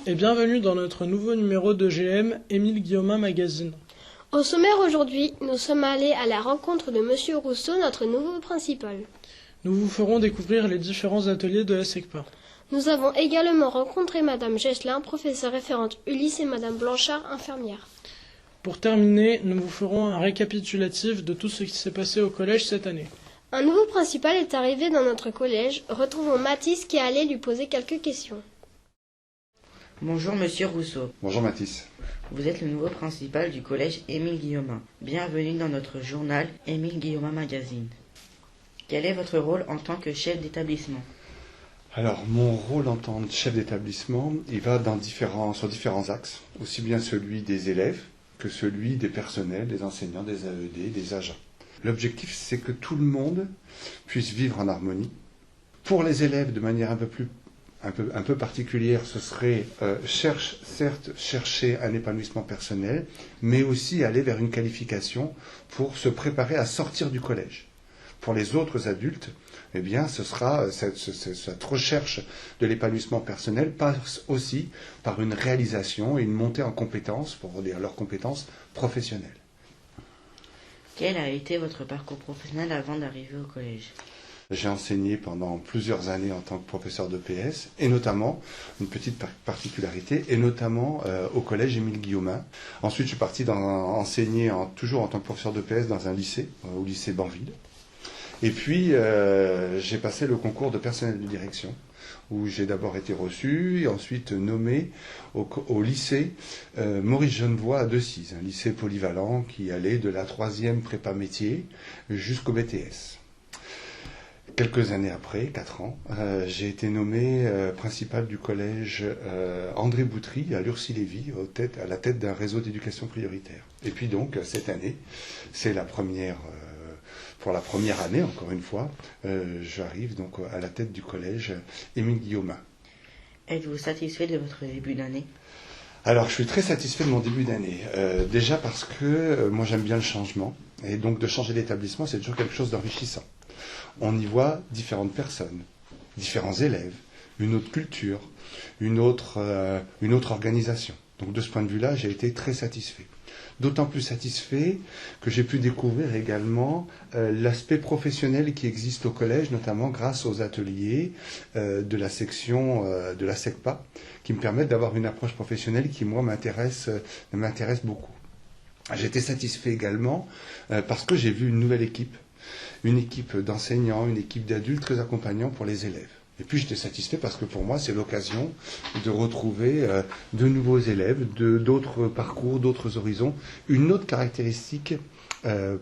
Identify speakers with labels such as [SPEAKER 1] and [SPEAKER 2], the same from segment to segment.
[SPEAKER 1] et bienvenue dans notre nouveau numéro de GM Émile Guillaumin Magazine.
[SPEAKER 2] Au sommaire aujourd'hui, nous sommes allés à la rencontre de Monsieur Rousseau, notre nouveau principal.
[SPEAKER 1] Nous vous ferons découvrir les différents ateliers de la SECPA.
[SPEAKER 2] Nous avons également rencontré Madame Gesselin, professeure référente Ulysse, et Madame Blanchard, infirmière.
[SPEAKER 1] Pour terminer, nous vous ferons un récapitulatif de tout ce qui s'est passé au collège cette année.
[SPEAKER 2] Un nouveau principal est arrivé dans notre collège. Retrouvons Mathis qui allait lui poser quelques questions.
[SPEAKER 3] Bonjour Monsieur Rousseau.
[SPEAKER 4] Bonjour Mathis.
[SPEAKER 3] Vous êtes le nouveau principal du collège Émile Guillaumin. Bienvenue dans notre journal Émile Guillaumin Magazine. Quel est votre rôle en tant que chef d'établissement ?
[SPEAKER 4] Alors, mon rôle en tant que chef d'établissement, il va sur différents axes, aussi bien celui des élèves que celui des personnels, des enseignants, des AED, des agents. L'objectif, c'est que tout le monde puisse vivre en harmonie. Pour les élèves, de manière un peu particulière, ce serait certes chercher un épanouissement personnel, mais aussi aller vers une qualification pour se préparer à sortir du collège. Pour les autres adultes, eh bien, ce sera cette recherche de l'épanouissement personnel passe aussi par une réalisation et une montée en compétences, pour dire leurs compétences professionnelles.
[SPEAKER 3] Quel a été votre parcours professionnel avant d'arriver au collège ?
[SPEAKER 4] J'ai enseigné pendant plusieurs années en tant que professeur d'EPS, et notamment, une petite particularité, et notamment au collège Émile Guillaumin. Ensuite, je suis parti enseigner toujours en tant que professeur d'EPS dans un lycée, au lycée Banville. Et puis, j'ai passé le concours de personnel de direction, où j'ai d'abord été reçu et ensuite nommé au lycée Maurice Genevoix à Decize, un lycée polyvalent qui allait de la 3e prépa métier jusqu'au BTS. Quelques années après, 4 ans, j'ai été nommé principal du collège André Boutry à Lurcy-Lévis, à la tête d'un réseau d'éducation prioritaire. Et puis donc, cette année, c'est pour la première année, encore une fois, j'arrive donc à la tête du collège Émile Guillaumin.
[SPEAKER 3] Êtes-vous satisfait de votre début d'année ?
[SPEAKER 4] Alors, je suis très satisfait de mon début d'année. Déjà parce que moi, j'aime bien le changement. Et donc, de changer d'établissement, c'est toujours quelque chose d'enrichissant. On y voit différentes personnes, différents élèves, une autre culture, une autre organisation. Donc, de ce point de vue-là, j'ai été très satisfait. D'autant plus satisfait que j'ai pu découvrir également l'aspect professionnel qui existe au collège, notamment grâce aux ateliers de la section de la SECPA, qui me permettent d'avoir une approche professionnelle qui, moi, m'intéresse beaucoup. J'ai été satisfait également parce que j'ai vu une nouvelle équipe, une équipe d'enseignants, une équipe d'adultes très accompagnants pour les élèves. Et puis j'étais satisfait parce que pour moi, c'est l'occasion de retrouver de nouveaux élèves, d'autres parcours, d'autres horizons, une autre caractéristique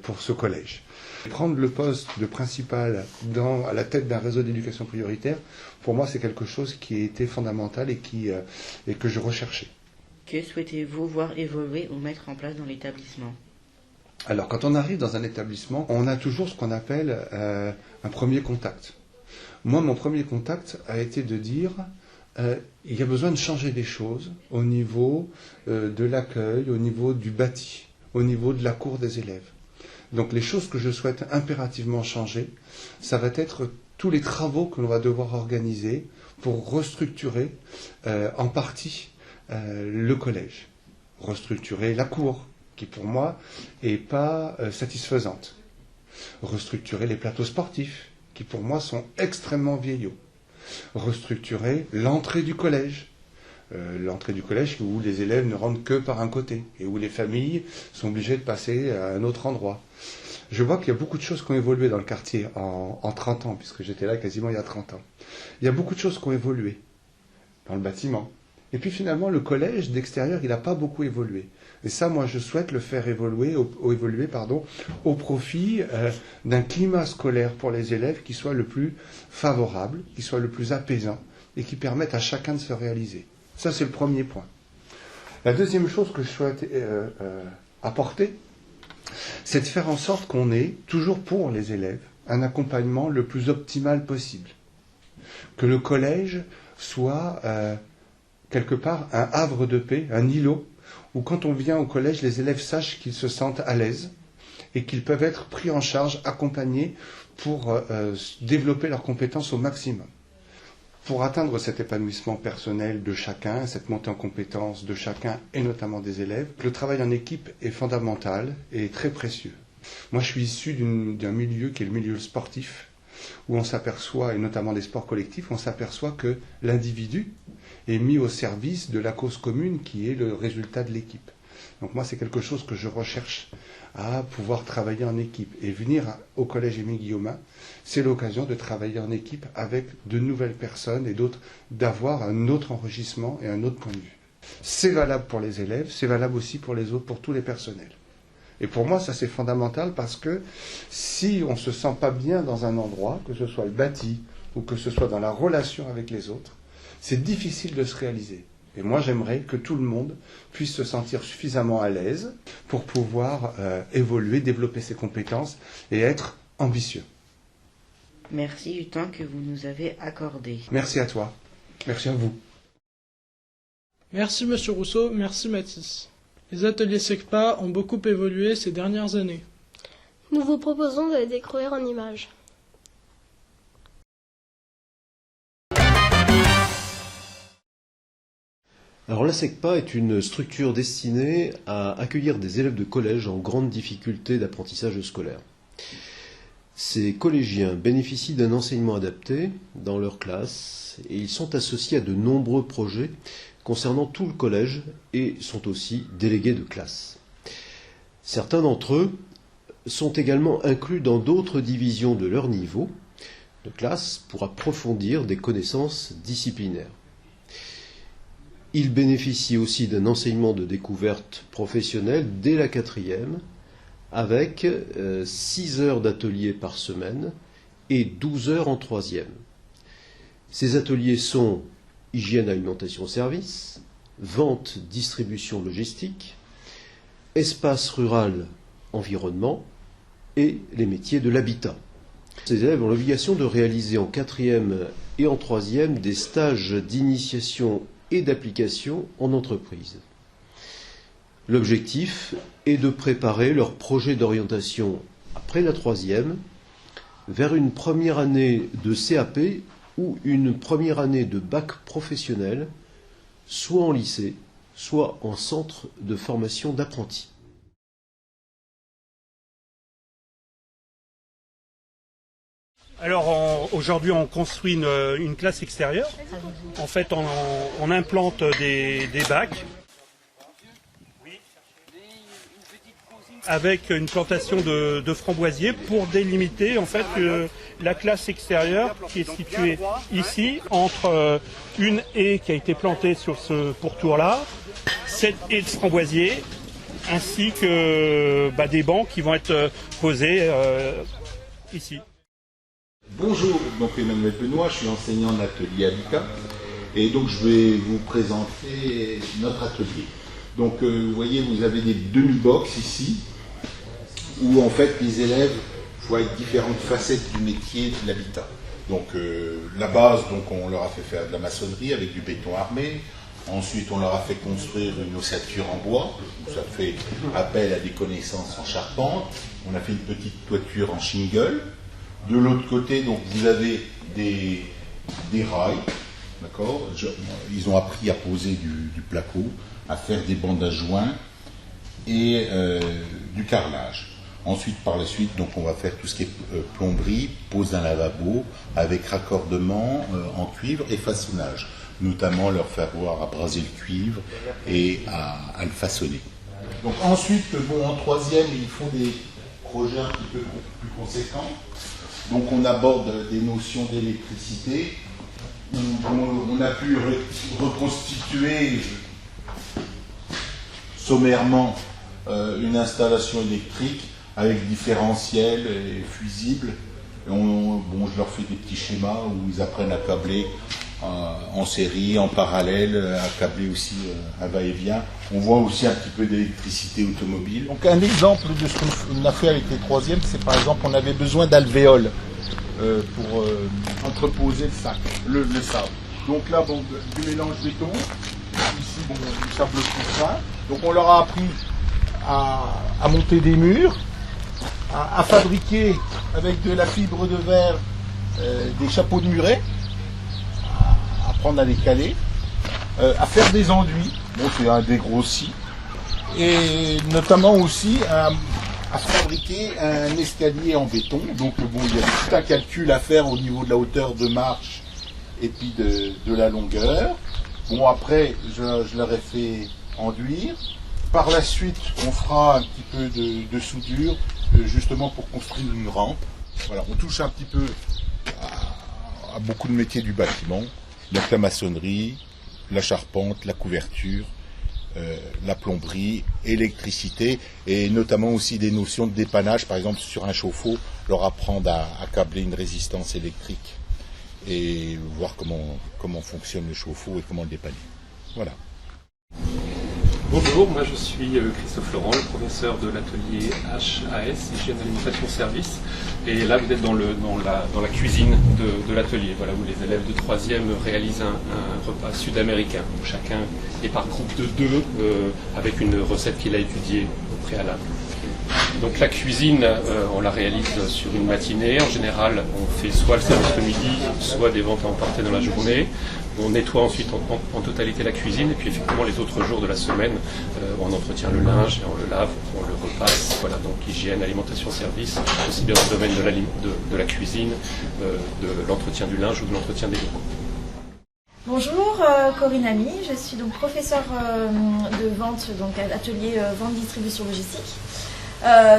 [SPEAKER 4] pour ce collège. Prendre le poste de principal à la tête d'un réseau d'éducation prioritaire, pour moi, c'est quelque chose qui a été fondamental et que je recherchais.
[SPEAKER 3] Que souhaitez-vous voir évoluer ou mettre en place dans l'établissement ?
[SPEAKER 4] Alors, quand on arrive dans un établissement, on a toujours ce qu'on appelle un premier contact. Moi, mon premier contact a été de dire il y a besoin de changer des choses au niveau de l'accueil, au niveau du bâti, au niveau de la cour des élèves. Donc, les choses que je souhaite impérativement changer, ça va être tous les travaux que l'on va devoir organiser pour restructurer en partie le collège. Restructurer la cour, qui pour moi n'est pas satisfaisante. Restructurer les plateaux sportifs, qui pour moi sont extrêmement vieillots. Restructurer l'entrée du collège. L'entrée du collège où les élèves ne rentrent que par un côté et où les familles sont obligées de passer à un autre endroit. Je vois qu'il y a beaucoup de choses qui ont évolué dans le quartier en 30 ans, puisque j'étais là quasiment il y a 30 ans. Il y a beaucoup de choses qui ont évolué dans le bâtiment. Et puis finalement, le collège d'extérieur, il n'a pas beaucoup évolué. Et ça, moi, je souhaite le faire évoluer au profit d'un climat scolaire pour les élèves qui soit le plus favorable, qui soit le plus apaisant et qui permette à chacun de se réaliser. Ça, c'est le premier point. La deuxième chose que je souhaite apporter, c'est de faire en sorte qu'on ait, toujours pour les élèves, un accompagnement le plus optimal possible. Que le collège soit quelque part un havre de paix, un îlot, où quand on vient au collège, les élèves sachent qu'ils se sentent à l'aise et qu'ils peuvent être pris en charge, accompagnés pour développer leurs compétences au maximum. Pour atteindre cet épanouissement personnel de chacun, cette montée en compétences de chacun et notamment des élèves, le travail en équipe est fondamental et très précieux. Moi, je suis issu d'un milieu qui est le milieu sportif, où on s'aperçoit, et notamment des sports collectifs, on s'aperçoit que l'individu est mis au service de la cause commune qui est le résultat de l'équipe. Donc moi, c'est quelque chose que je recherche, à pouvoir travailler en équipe. Et venir au collège Émile Guillaumin, c'est l'occasion de travailler en équipe avec de nouvelles personnes et d'autres, d'avoir un autre enrichissement et un autre point de vue. C'est valable pour les élèves, c'est valable aussi pour les autres, pour tous les personnels. Et pour moi, ça c'est fondamental parce que si on ne se sent pas bien dans un endroit, que ce soit le bâti ou que ce soit dans la relation avec les autres, c'est difficile de se réaliser. Et moi, j'aimerais que tout le monde puisse se sentir suffisamment à l'aise pour pouvoir évoluer, développer ses compétences et être ambitieux.
[SPEAKER 3] Merci du temps que vous nous avez accordé.
[SPEAKER 4] Merci à toi. Merci à vous.
[SPEAKER 1] Merci Monsieur Rousseau, merci Mathis. Les ateliers SECPA ont beaucoup évolué ces dernières années.
[SPEAKER 2] Nous vous proposons de les découvrir en images.
[SPEAKER 5] Alors la SECPA est une structure destinée à accueillir des élèves de collège en grande difficulté d'apprentissage scolaire. Ces collégiens bénéficient d'un enseignement adapté dans leur classe et ils sont associés à de nombreux projets concernant tout le collège et sont aussi délégués de classe. Certains d'entre eux sont également inclus dans d'autres divisions de leur niveau de classe pour approfondir des connaissances disciplinaires. Ils bénéficient aussi d'un enseignement de découverte professionnelle dès la 4e, avec 6 heures d'ateliers par semaine et 12 heures en 3e. Ces ateliers sont hygiène, alimentation, service, vente, distribution, logistique, espace rural, environnement et les métiers de l'habitat. Ces élèves ont l'obligation de réaliser en 4e et en 3e des stages d'initiation et d'application en entreprise. L'objectif est de préparer leur projet d'orientation après la 3e vers une première année de CAP ou une première année de bac professionnel, soit en lycée, soit en centre de formation d'apprentis.
[SPEAKER 6] Alors aujourd'hui on construit une classe extérieure. En fait on implante des bacs avec une plantation de framboisiers pour délimiter en fait la classe extérieure qui est située ici entre une haie qui a été plantée sur ce pourtour-là, cette haie de framboisiers ainsi que des bancs qui vont être posés ici.
[SPEAKER 7] Bonjour, donc Emmanuel Benoît, je suis enseignant de l'atelier Habitat et donc je vais vous présenter notre atelier. Donc vous voyez, vous avez des demi-box ici où en fait les élèves voient différentes facettes du métier de l'habitat. Donc la base, donc on leur a fait faire de la maçonnerie avec du béton armé. Ensuite, on leur a fait construire une ossature en bois, où ça fait appel à des connaissances en charpente. On a fait une petite toiture en shingle. De l'autre côté, donc, vous avez des rails, d'accord. Ils ont appris à poser du placo, à faire des bandes à joints et du carrelage. Ensuite, par la suite, donc, on va faire tout ce qui est plomberie, pose d'un lavabo, avec raccordement en cuivre et façonnage. Notamment leur faire voir à braser le cuivre et à le façonner. Donc ensuite, en 3e, ils font des projets un petit peu plus conséquents. Donc on aborde des notions d'électricité. On a pu reconstituer sommairement une installation électrique avec différentiel et fusible. Et je leur fais des petits schémas où ils apprennent à câbler en série, en parallèle, à câbler aussi un va-et-vient. On voit aussi un petit peu d'électricité automobile. Donc un exemple de ce qu'on a fait avec les 3e, c'est par exemple on avait besoin d'alvéoles pour entreposer le sable. Donc là, du mélange béton, ici du sable tout fin. Donc on leur a appris à monter des murs, à fabriquer avec de la fibre de verre des chapeaux de muret, apprendre à les caler, à faire des enduits, bon c'est un des grossis, et notamment aussi à fabriquer un escalier en béton. Donc bon, il y a tout un calcul à faire au niveau de la hauteur de marche et puis de la longueur. Bon, après, je leur ai fait enduire. Par la suite, on fera un petit peu de soudure, justement pour construire une rampe. Voilà, on touche un petit peu à beaucoup de métiers du bâtiment. Il y a que la maçonnerie, la charpente, la couverture, la plomberie, électricité, et notamment aussi des notions de dépannage, par exemple sur un chauffe-eau, leur apprendre à câbler une résistance électrique et voir comment fonctionne le chauffe-eau et comment le dépanner. Voilà.
[SPEAKER 8] Bonjour, moi je suis Christophe Laurent, le professeur de l'atelier HAS, Hygiène Alimentation Service. Et là vous êtes dans la cuisine de l'atelier, voilà, où les élèves de 3e réalisent un repas sud-américain, où chacun est par groupe de 2 avec une recette qu'il a étudiée au préalable. Donc la cuisine, on la réalise sur une matinée. En général, on fait soit le service de midi, soit des ventes à emporter dans la journée. On nettoie ensuite en totalité la cuisine, et puis effectivement les autres jours de la semaine, on entretient le linge, et on le lave, on le repasse. Voilà, donc hygiène, alimentation, service, aussi bien dans le domaine de la cuisine, de l'entretien du linge ou de l'entretien des locaux.
[SPEAKER 9] Bonjour, Corinne Ami, je suis donc professeure de vente, donc à l'atelier vente distribution logistique.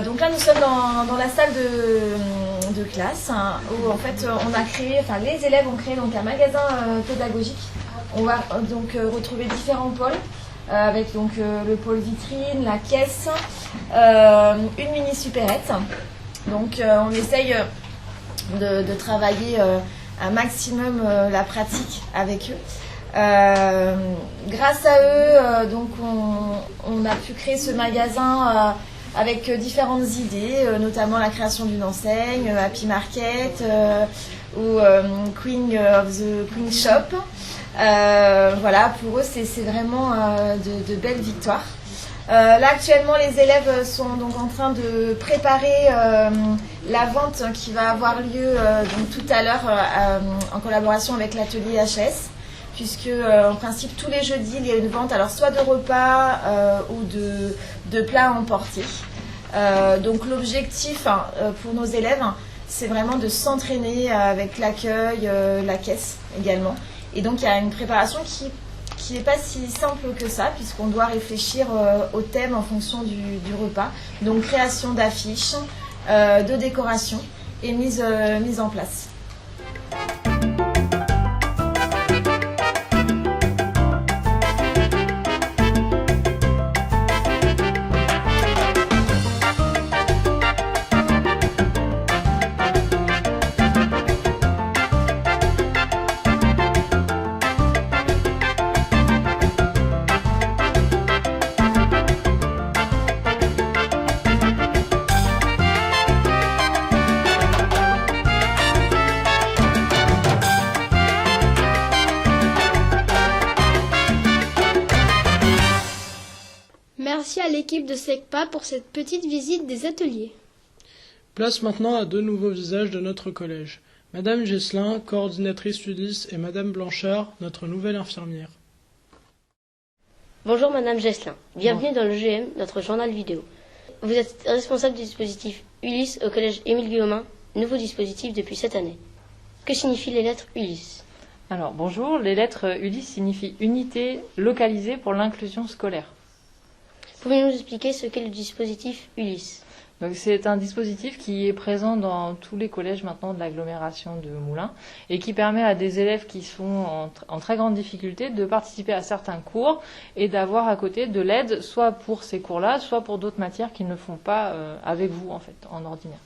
[SPEAKER 9] Donc là nous sommes dans la salle de classe, hein, où en fait on a créé, enfin les élèves ont créé donc un magasin pédagogique. On va donc retrouver différents pôles, avec donc le pôle vitrine, la caisse, une mini supérette. Donc on essaye de travailler un maximum la pratique avec eux. Grâce à eux, donc on a pu créer ce magasin avec différentes idées, notamment la création d'une enseigne, Happy Market ou Queen of the Queen Shop. Voilà, pour eux, c'est vraiment de belles victoires. Là, actuellement, les élèves sont donc en train de préparer la vente qui va avoir lieu donc tout à l'heure en collaboration avec l'atelier HS. Puisque en principe tous les jeudis il y a une vente, alors soit de repas ou de plats à emporter. Donc l'objectif pour nos élèves, c'est vraiment de s'entraîner avec l'accueil, la caisse également. Et donc il y a une préparation qui n'est pas si simple que ça, puisqu'on doit réfléchir au thème en fonction du repas. Donc création d'affiches, de décoration et mise en place.
[SPEAKER 2] Merci à l'équipe de SECPA pour cette petite visite des ateliers.
[SPEAKER 1] Place maintenant à 2 nouveaux visages de notre collège. Madame Gesselin, coordinatrice Ulysse, et Madame Blanchard, notre nouvelle infirmière.
[SPEAKER 10] Bonjour Madame Gesselin, bienvenue dans le GM, notre journal vidéo. Vous êtes responsable du dispositif Ulysse au collège Émile Guillaumin, nouveau dispositif depuis cette année. Que signifient les lettres Ulysse?
[SPEAKER 11] Alors bonjour, les lettres Ulysse signifient Unité localisée pour l'inclusion scolaire.
[SPEAKER 10] Pouvez-vous nous expliquer ce qu'est le dispositif Ulysse?
[SPEAKER 11] Donc c'est un dispositif qui est présent dans tous les collèges maintenant de l'agglomération de Moulins et qui permet à des élèves qui sont en très grande difficulté de participer à certains cours et d'avoir à côté de l'aide soit pour ces cours-là, soit pour d'autres matières qu'ils ne font pas avec vous en fait, en ordinaire.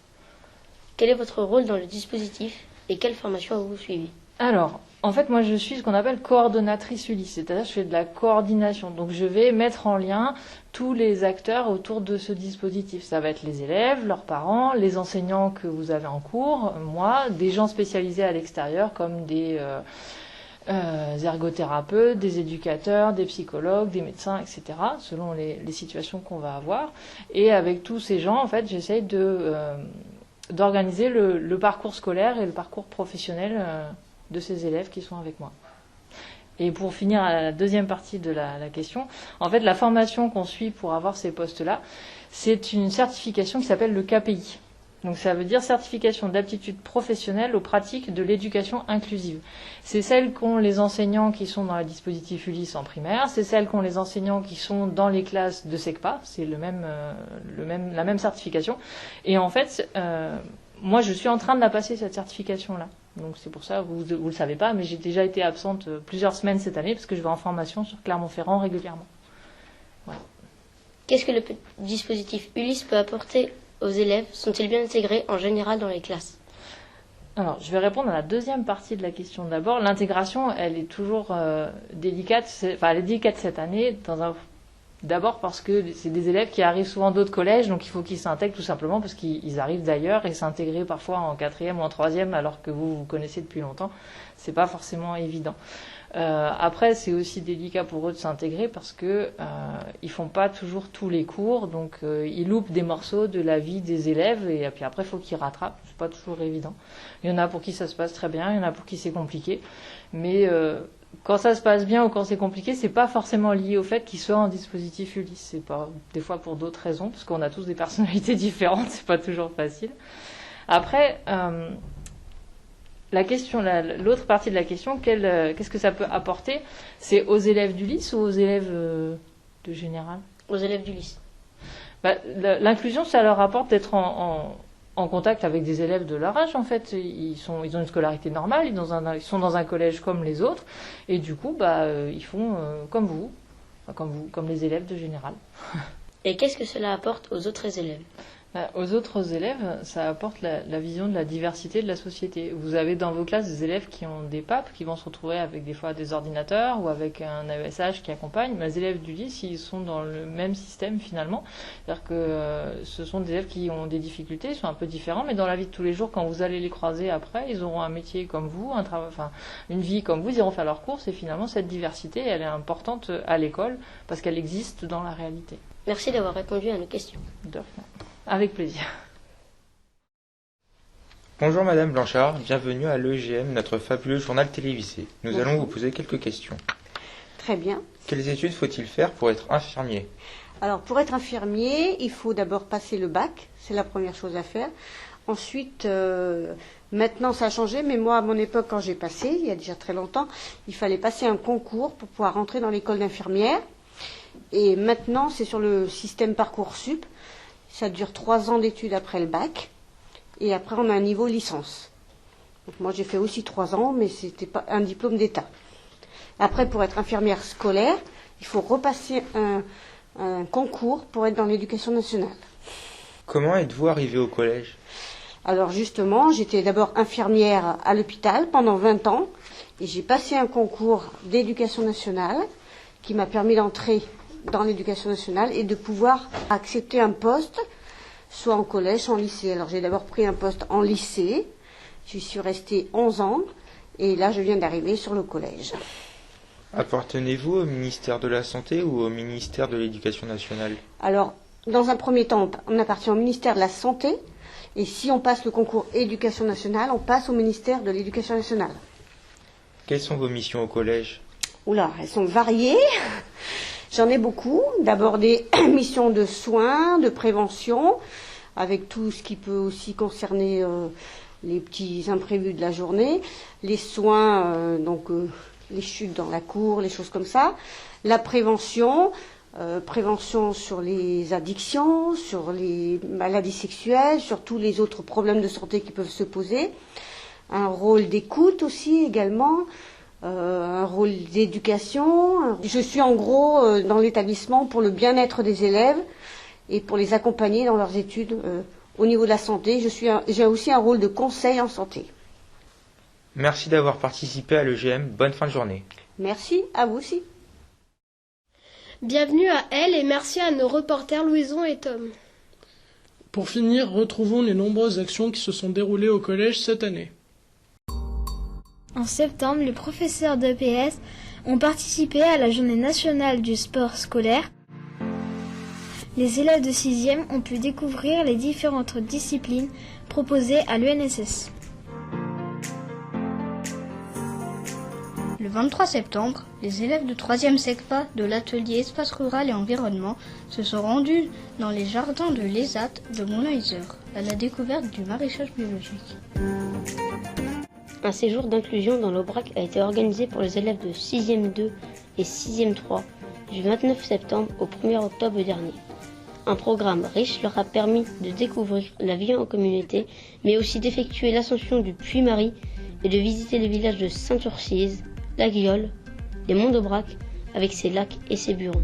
[SPEAKER 10] Quel est votre rôle dans le dispositif et quelle formation avez-vous suivi?
[SPEAKER 11] Alors, en fait, moi je suis ce qu'on appelle coordonnatrice Ulysse, c'est-à-dire je fais de la coordination. Donc je vais mettre en lien tous les acteurs autour de ce dispositif. Ça va être les élèves, leurs parents, les enseignants que vous avez en cours, moi, des gens spécialisés à l'extérieur comme des ergothérapeutes, des éducateurs, des psychologues, des médecins, etc., selon les situations qu'on va avoir. Et avec tous ces gens, en fait, j'essaye d'organiser le parcours scolaire et le parcours professionnel de ces élèves qui sont avec moi. Et pour finir à la deuxième partie de la question, en fait, la formation qu'on suit pour avoir ces postes-là, c'est une certification qui s'appelle le KPI. Donc ça veut dire certification d'aptitude professionnelle aux pratiques de l'éducation inclusive. C'est celle qu'ont les enseignants qui sont dans le dispositif Ulysse en primaire, c'est celle qu'ont les enseignants qui sont dans les classes de SECPA, c'est la même certification. Et en fait, moi je suis en train de la passer cette certification-là. Donc c'est pour ça, vous le savez pas, mais j'ai déjà été absente plusieurs semaines cette année parce que je vais en formation sur Clermont-Ferrand régulièrement. Voilà.
[SPEAKER 10] Qu'est-ce que le dispositif Ulysse peut apporter aux élèves? Sont-ils bien intégrés en général dans les classes?
[SPEAKER 11] Alors, je vais répondre à la deuxième partie de la question d'abord. L'intégration, elle est toujours délicate. Elle est délicate cette année, d'abord parce que c'est des élèves qui arrivent souvent d'autres collèges, donc il faut qu'ils s'intègrent tout simplement parce qu'ils arrivent d'ailleurs et s'intégrer parfois en 4e ou en 3e alors que vous connaissez depuis longtemps, c'est pas forcément évident. Après, c'est aussi délicat pour eux de s'intégrer parce que ils font pas toujours tous les cours, donc ils loupent des morceaux de la vie des élèves et puis après il faut qu'ils rattrapent. C'est pas toujours évident. Il y en a pour qui ça se passe très bien, il y en a pour qui c'est compliqué, mais quand ça se passe bien ou quand c'est compliqué, c'est pas forcément lié au fait qu'ils soient en dispositif Ulysse. C'est pas des fois pour d'autres raisons, parce qu'on a tous des personnalités différentes, c'est pas toujours facile. Après. La question, l'autre partie de la question, qu'est-ce que ça peut apporter? C'est aux élèves d'Ulysse ou aux élèves de général?
[SPEAKER 10] Aux élèves d'Ulysse.
[SPEAKER 11] L'inclusion, ça leur apporte d'être en contact avec des élèves de leur âge, en fait. Ils ont une scolarité normale, ils sont dans un collège comme les autres, et du coup, ils font comme vous, comme les élèves de général.
[SPEAKER 10] Et qu'est-ce que cela apporte aux autres élèves?
[SPEAKER 11] Aux autres élèves, ça apporte la vision de la diversité de la société. Vous avez dans vos classes des élèves qui ont des PAP, qui vont se retrouver avec des fois des ordinateurs ou avec un AESH qui accompagne. Mais les élèves du lycée, ils sont dans le même système finalement. C'est-à-dire que ce sont des élèves qui ont des difficultés, ils sont un peu différents, mais dans la vie de tous les jours, quand vous allez les croiser après, ils auront un métier comme vous, une vie comme vous, ils iront faire leurs courses et finalement cette diversité, elle est importante à l'école parce qu'elle existe dans la réalité.
[SPEAKER 10] Merci d'avoir répondu à nos questions.
[SPEAKER 11] De rien. Avec plaisir.
[SPEAKER 12] Bonjour Madame Blanchard, bienvenue à l'EGM, notre fabuleux journal télévisé. Nous allons vous poser quelques questions.
[SPEAKER 13] Très bien.
[SPEAKER 12] Quelles études faut-il faire pour être infirmier?
[SPEAKER 13] Alors pour être infirmier, il faut d'abord passer le bac, c'est la première chose à faire. Ensuite, maintenant ça a changé, mais moi à mon époque quand j'ai passé, il y a déjà très longtemps, il fallait passer un concours pour pouvoir rentrer dans l'école d'infirmière. Et maintenant c'est sur le système Parcoursup. Ça dure 3 ans d'études après le bac. Et après, on a un niveau licence. Donc moi, j'ai fait aussi 3 ans, mais ce n'était pas un diplôme d'État. Après, pour être infirmière scolaire, il faut repasser un concours pour être dans l'éducation nationale.
[SPEAKER 12] Comment êtes-vous arrivée au collège?
[SPEAKER 13] Alors justement, j'étais d'abord infirmière à l'hôpital pendant 20 ans. Et j'ai passé un concours d'éducation nationale qui m'a permis d'entrer dans l'éducation nationale et de pouvoir accepter un poste, soit en collège, soit en lycée. Alors j'ai d'abord pris un poste en lycée, j'y suis restée 11 ans, et là je viens d'arriver sur le collège.
[SPEAKER 12] Appartenez-vous au ministère de la Santé ou au ministère de l'Éducation nationale?
[SPEAKER 13] Alors, dans un premier temps, on appartient au ministère de la Santé, et si on passe le concours Éducation nationale, on passe au ministère de l'Éducation nationale.
[SPEAKER 12] Quelles sont vos missions au collège?
[SPEAKER 13] Oula, elles sont variées. J'en ai beaucoup. D'abord des missions de soins, de prévention, avec tout ce qui peut aussi concerner les petits imprévus de la journée, les soins, les chutes dans la cour, les choses comme ça, la prévention, prévention sur les addictions, sur les maladies sexuelles, sur tous les autres problèmes de santé qui peuvent se poser, un rôle d'écoute aussi également. Un rôle d'éducation. Je suis en gros dans l'établissement pour le bien-être des élèves et pour les accompagner dans leurs études au niveau de la santé. J'ai aussi un rôle de conseil en santé.
[SPEAKER 12] Merci d'avoir participé à l'EGM. Bonne fin de journée.
[SPEAKER 13] Merci, à vous aussi.
[SPEAKER 2] Bienvenue à elle et merci à nos reporters Louison et Tom.
[SPEAKER 1] Pour finir, retrouvons les nombreuses actions qui se sont déroulées au collège cette année.
[SPEAKER 14] En septembre, les professeurs d'EPS ont participé à la journée nationale du sport scolaire. Les élèves de 6e ont pu découvrir les différentes disciplines proposées à l'UNSS. Le
[SPEAKER 15] Le 23 septembre, les élèves de 3e SECPA de l'atelier Espace Rural et Environnement se sont rendus dans les jardins de l'ESAT de Moulins-Isère à la découverte du maraîchage biologique.
[SPEAKER 10] Un séjour d'inclusion dans l'Aubrac a été organisé pour les élèves de 6e 2 et 6e 3 du 29 septembre au 1er octobre dernier. Un programme riche leur a permis de découvrir la vie en communauté, mais aussi d'effectuer l'ascension du Puy-Marie et de visiter les villages de Saint-Urcise, la Guiole, les Monts d'Aubrac, avec ses lacs et ses burons.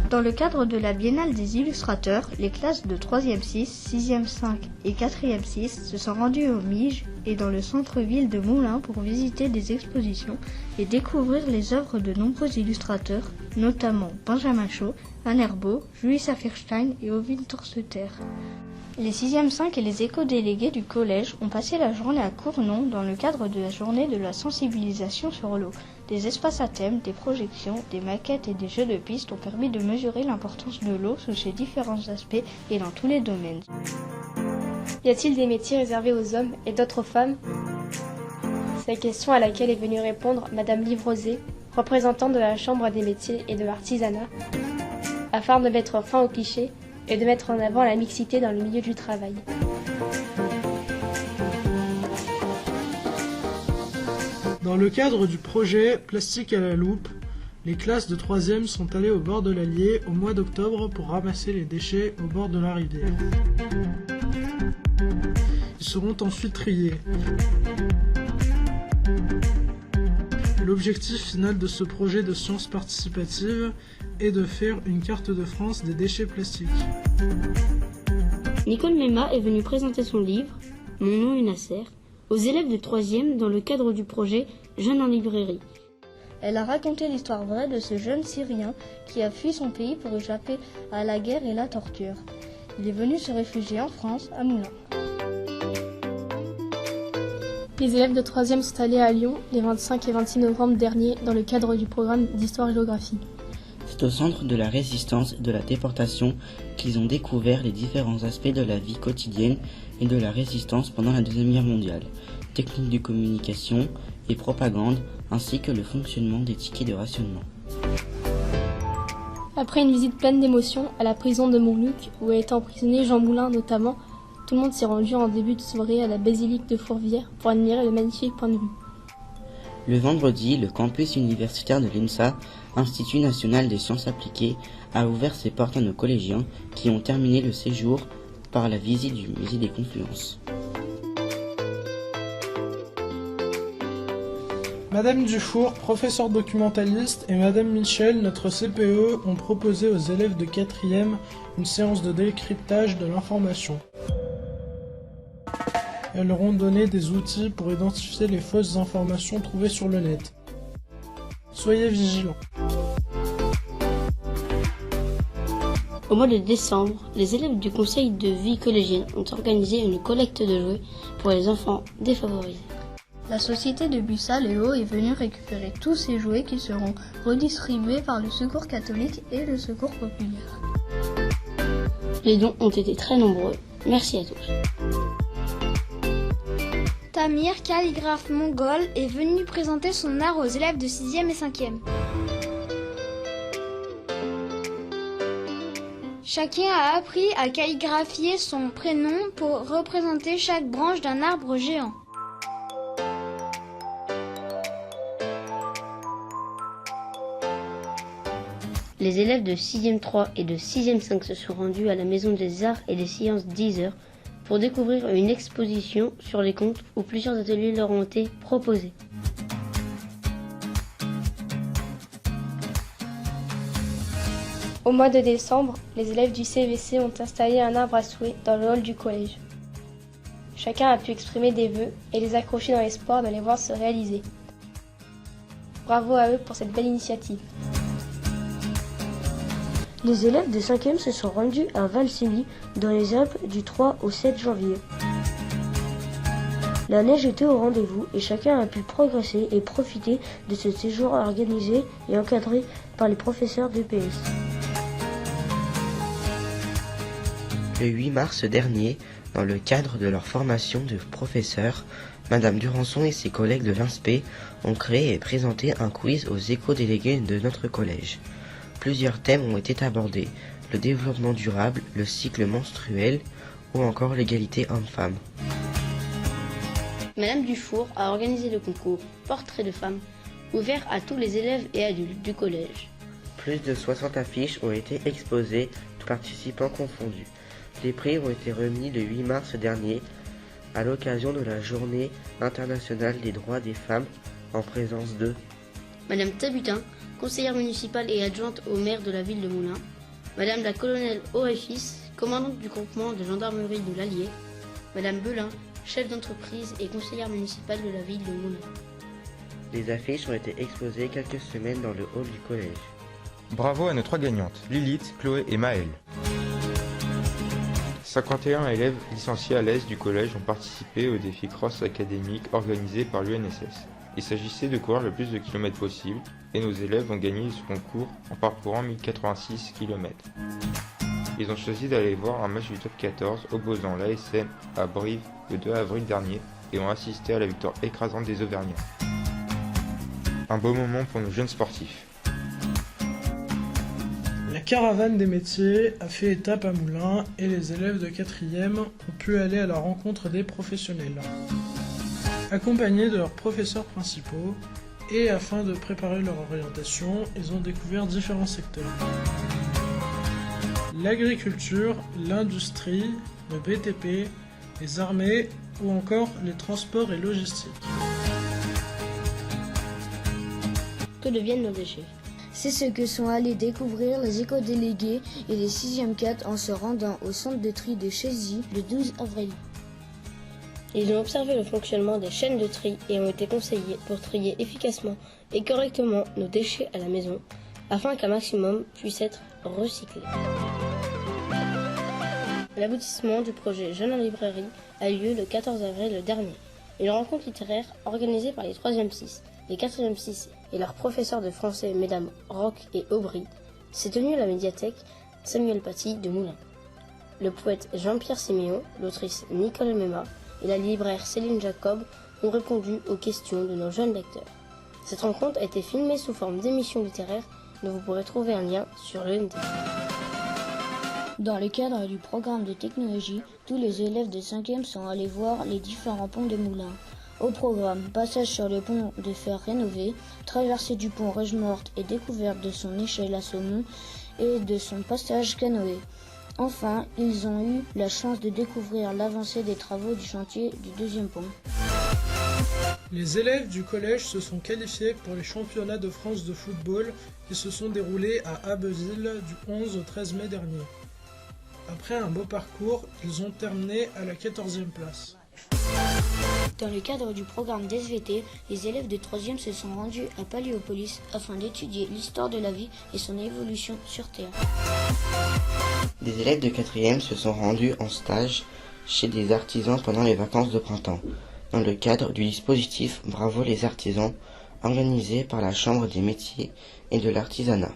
[SPEAKER 15] Dans le cadre de la Biennale des illustrateurs, les classes de 3e 6, 6e 5 et 4e 6 se sont rendues au Mige et dans le centre-ville de Moulins pour visiter des expositions et découvrir les œuvres de nombreux illustrateurs, notamment Benjamin Chaud, Anne Herbeau, Julie Saffirstein et Ovid Torseter. Les 6e 5 et les éco-délégués du collège ont passé la journée à Cournon dans le cadre de la journée de la sensibilisation sur l'eau. Des espaces à thème, des projections, des maquettes et des jeux de pistes ont permis de mesurer l'importance de l'eau sous ses différents aspects et dans tous les domaines.
[SPEAKER 16] Y a-t-il des métiers réservés aux hommes et d'autres aux femmes? C'est la question à laquelle est venue répondre Madame Livrosé, représentante de la Chambre des métiers et de l'artisanat, afin de mettre fin aux clichés et de mettre en avant la mixité dans le milieu du travail.
[SPEAKER 1] Dans le cadre du projet Plastique à la loupe, les classes de 3e sont allées au bord de l'Allier au mois d'octobre pour ramasser les déchets au bord de la rivière. Ils seront ensuite triés. L'objectif final de ce projet de sciences participatives est de faire une carte de France des déchets plastiques.
[SPEAKER 10] Nicole Mema est venue présenter son livre « Mon nom est Nasser » aux élèves de 3e dans le cadre du projet Jeunes en librairie.
[SPEAKER 15] Elle a raconté l'histoire vraie de ce jeune Syrien qui a fui son pays pour échapper à la guerre et la torture. Il est venu se réfugier en France, à Moulins.
[SPEAKER 16] Les élèves de 3e sont allés à Lyon les 25 et 26 novembre dernier dans le cadre du programme d'histoire-géographie.
[SPEAKER 3] C'est au centre de la résistance et de la déportation qu'ils ont découvert les différents aspects de la vie quotidienne et de la résistance pendant la Deuxième Guerre mondiale, techniques de communication et propagande, ainsi que le fonctionnement des tickets de rationnement.
[SPEAKER 16] Après une visite pleine d'émotions à la prison de Montluc, où a été emprisonné Jean Moulin notamment, tout le monde s'est rendu en début de soirée à la basilique de Fourvière pour admirer le magnifique point de vue.
[SPEAKER 3] Le vendredi, le campus universitaire de l'INSA, Institut national des sciences appliquées, a ouvert ses portes à nos collégiens qui ont terminé le séjour par la visite du musée des Confluences.
[SPEAKER 1] Madame Dufour, professeure documentaliste, et Madame Michel, notre CPE, ont proposé aux élèves de 4e une séance de décryptage de l'information. Elles leur ont donné des outils pour identifier les fausses informations trouvées sur le net. Soyez vigilants.
[SPEAKER 10] Au mois de décembre, les élèves du conseil de vie collégienne ont organisé une collecte de jouets pour les enfants défavorisés.
[SPEAKER 15] La société de Bussa Léo est venue récupérer tous ces jouets qui seront redistribués par le Secours catholique et le Secours populaire.
[SPEAKER 10] Les dons ont été très nombreux. Merci à tous.
[SPEAKER 14] Tamir, calligraphe mongol, est venu présenter son art aux élèves de 6e et 5e. Chacun a appris à calligraphier son prénom pour représenter chaque branche d'un arbre géant.
[SPEAKER 10] Les élèves de 6e 3 et de 6e 5 se sont rendus à la Maison des Arts et des Sciences d'Isère pour découvrir une exposition sur les contes où plusieurs ateliers leur ont été proposés.
[SPEAKER 16] Au mois de décembre, les élèves du CVC ont installé un arbre à souhait dans le hall du collège. Chacun a pu exprimer des vœux et les accrocher dans l'espoir de les voir se réaliser. Bravo à eux pour cette belle initiative.
[SPEAKER 10] Les élèves de 5e se sont rendus à Valsigny, dans les Alpes, du 3 au 7 janvier. La neige était au rendez-vous et chacun a pu progresser et profiter de ce séjour organisé et encadré par les professeurs d'EPS.
[SPEAKER 3] Le 8 mars dernier, dans le cadre de leur formation de professeurs, Madame Durançon et ses collègues de l'INSPE ont créé et présenté un quiz aux éco-délégués de notre collège. Plusieurs thèmes ont été abordés, le développement durable, le cycle menstruel ou encore l'égalité homme-femme.
[SPEAKER 10] Madame Dufour a organisé le concours Portrait de femme, ouvert à tous les élèves et adultes du collège.
[SPEAKER 3] Plus de 60 affiches ont été exposées, tous participants confondus. Les prix ont été remis le 8 mars dernier à l'occasion de la Journée internationale des droits des femmes en présence de
[SPEAKER 10] Madame Tabutin, conseillère municipale et adjointe au maire de la ville de Moulins. Madame la colonelle Oréfis, commandante du campement de gendarmerie de l'Allier. Madame Belin, chef d'entreprise et conseillère municipale de la ville de Moulins.
[SPEAKER 3] Les affiches ont été exposées quelques semaines dans le hall du collège.
[SPEAKER 12] Bravo à nos 3 gagnantes, Lilith, Chloé et Maëlle. 51 élèves licenciés à l'Est du collège ont participé au défi cross académique organisé par l'UNSS. Il s'agissait de courir le plus de kilomètres possible et nos élèves ont gagné ce concours en parcourant 1086 km. Ils ont choisi d'aller voir un match du top 14 opposant l'ASM à Brive le 2 avril dernier et ont assisté à la victoire écrasante des Auvergnats. Un beau moment pour nos jeunes sportifs.
[SPEAKER 1] La caravane des métiers a fait étape à Moulins et les élèves de 4e ont pu aller à la rencontre des professionnels. Accompagnés de leurs professeurs principaux et afin de préparer leur orientation, ils ont découvert différents secteurs. L'agriculture, l'industrie, le BTP, les armées ou encore les transports et logistiques.
[SPEAKER 10] Que deviennent nos déchets?
[SPEAKER 15] C'est ce que sont allés découvrir les éco-délégués et les 6e 4 en se rendant au centre de tri de Chézy le 12 avril.
[SPEAKER 10] Ils ont observé le fonctionnement des chaînes de tri et ont été conseillés pour trier efficacement et correctement nos déchets à la maison, afin qu'un maximum puisse être recyclé. L'aboutissement du projet Jeunes en librairie a eu lieu le 14 avril dernier. Une rencontre littéraire organisée par les 3e 6, les 4e 6 et leurs professeurs de français, mesdames Roch et Aubry, s'est tenue à la médiathèque Samuel Paty de Moulins. Le poète Jean-Pierre Séméon, l'autrice Nicole Mema et la libraire Céline Jacob ont répondu aux questions de nos jeunes lecteurs. Cette rencontre a été filmée sous forme d'émission littéraire dont vous pourrez trouver un lien sur le NT.
[SPEAKER 15] Dans le cadre du programme de technologie, tous les élèves de 5e sont allés voir les différents ponts de Moulins. Au programme, passage sur le pont de fer rénové, traversée du pont Rogemorte et découverte de son échelle à saumon et de son passage canoë. Enfin, ils ont eu la chance de découvrir l'avancée des travaux du chantier du 2e pont.
[SPEAKER 1] Les élèves du collège se sont qualifiés pour les championnats de France de football qui se sont déroulés à Abbeville du 11 au 13 mai dernier. Après un beau parcours, ils ont terminé à la 14e place.
[SPEAKER 15] Dans le cadre du programme d'SVT, les élèves de 3e se sont rendus à Paléopolis afin d'étudier l'histoire de la vie et son évolution sur Terre.
[SPEAKER 3] Des élèves de 4e se sont rendus en stage chez des artisans pendant les vacances de printemps, dans le cadre du dispositif Bravo les artisans, organisé par la Chambre des métiers et de l'artisanat.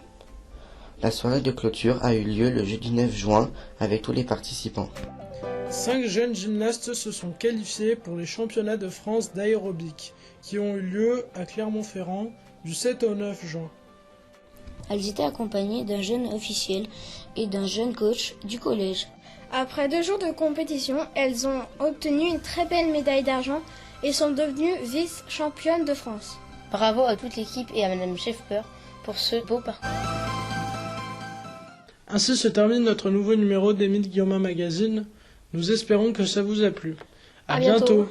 [SPEAKER 3] La soirée de clôture a eu lieu le jeudi 9 juin avec tous les participants.
[SPEAKER 1] 5 jeunes gymnastes se sont qualifiés pour les championnats de France d'aérobic qui ont eu lieu à Clermont-Ferrand du 7 au 9 juin.
[SPEAKER 15] Elles étaient accompagnées d'un jeune officiel et d'un jeune coach du collège.
[SPEAKER 14] Après 2 jours de compétition, elles ont obtenu une très belle médaille d'argent et sont devenues vice-championnes de France.
[SPEAKER 10] Bravo à toute l'équipe et à Madame Scheffer pour ce beau parcours.
[SPEAKER 1] Ainsi se termine notre nouveau numéro d'Émile Guillaumin Magazine. Nous espérons que ça vous a plu. À bientôt.